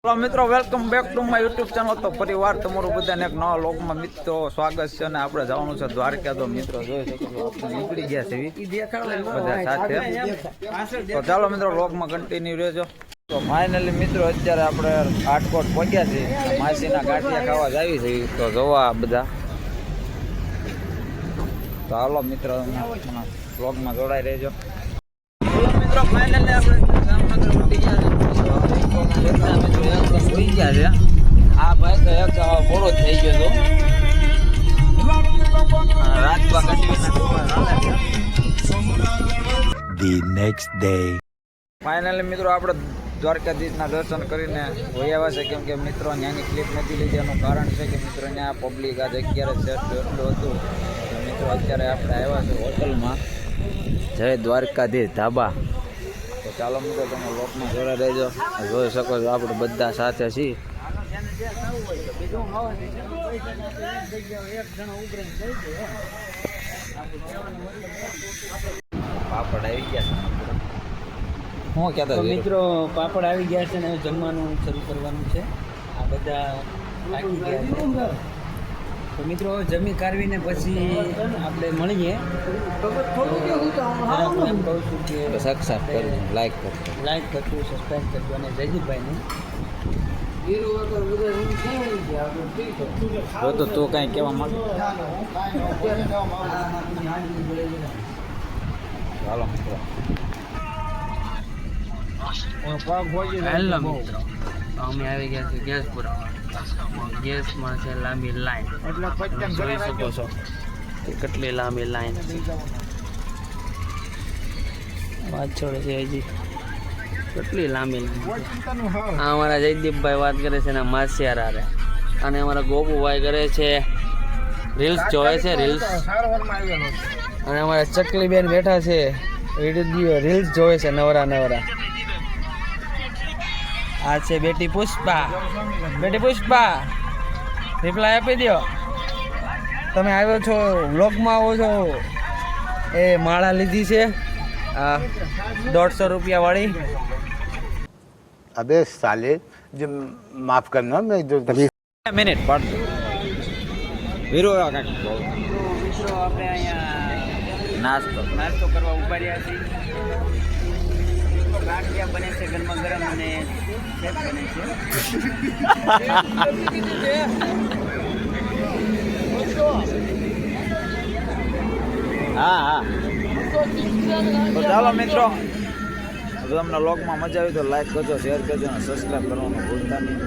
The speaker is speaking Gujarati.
હેલો મિત્રો, welcome back to my YouTube channel. તો પરિવાર તમારું બધાને એક નવા લોકમાં મિત્રો સ્વાગત છે. અને આપણે જવાનું છે દ્વારકા. તો મિત્રો જોઈ શકો છો આપણે નીકળી ગયા છે બધા સાથે. તો ચાલો મિત્રો લોકમાં કન્ટિન્યુ રહેજો. તો ફાઇનલી મિત્રો અત્યારે આપણે રાજકોટ પહોંચ્યા છીએ. માસીના ગાંઠિયા ખાવા જ આવી છે. તો જોવા બધા. તો હાલો મિત્રો વ્લોગમાં જોડાઈ રહેજો. મિત્રો ફાઇનલી આપણે જામનગર પહોંચી ગયા છે. આ ભાઈ તો એક પૂરો થઈ ગયો હતો. ફાઇનલી મિત્રો આપણે દ્વારકાધીશના દર્શન કરીને વયા છે. કેમ કે મિત્રો ત્યાંની ક્લિપ નથી લીધી. એનું કારણ છે કે મિત્રો ત્યાં પબ્લિક આજે 11 સેટ એટલું હતું. મિત્રો અત્યારે આપણે આવ્યા છે હોટલમાં જય દ્વારકાધીશ ધાબા. તો ચાલો મિત્રો તમે લોકમાં જોડે રહેજો. જોઈ શકો છો આપણે બધા સાથે છીએ. પાપડ આવી ગયા હું કહેતા મિત્રો પાપડ આવી ગયા છે ને જમવાનું શરૂ કરવાનું છે. આ બધા થાકી ગયા છે. તો મિત્રો જમી કાઢવીને પછી આપણે મળીએ. એમ કહું છું કે સબસ્ક્રાઇબ કરજો, લાઈક કરજો, સબસ્ક્રાઈબ કરજો. અને જયદીપભાઈને તો તું કાંઈ કહેવા માંગે? ચાલો મિત્રો. હેલો મિત્રો, અમે આવી ગયા છીએ ગેસ પુરાવા. ગેસમાં છે લાંબી લાઈન. જોઈ શકો છો કે કેટલી લાંબી લાઈન પાછળ છે. હજી કેટલી લાંબી લાઈન. આ અમારા જયદીપભાઈ વાત કરે છે ને માસિયારા રે. અને અમારા ગોપુભાઈ કરે છે રીલ્સ જોવે છે રીલ્સ. અને અમારા ચકલીબેન બેઠા છે રીલ્સ જોવે છે નવરા નવરા. આ છે બેટી પુષ્પા. બેટી પુષ્પા રિપ્લાય આપી દો. તમે આવ્યો છો વ્લોગમાં આવો છો. એ માળા લીધી છે આ 150 રૂપિયા વાળી. अबे साले जो माफ करना मैं जो મિનિટ પાડજો વીરો કાંઈક મિત્રો આપણે અહીંયા નાસ્તો કરવા ઉભા રહ્યા છીએ. ગાંઠિયા બને છે ગરમા ગરમ અને શેક બને છે. હા તો ચાલો મિત્રો, જો તમને વ્લોગમાં મજા આવી તો લાઈક કરજો, શેર કરજો અને સબસ્ક્રાઈબ કરવાનું ભૂલતા નહીં.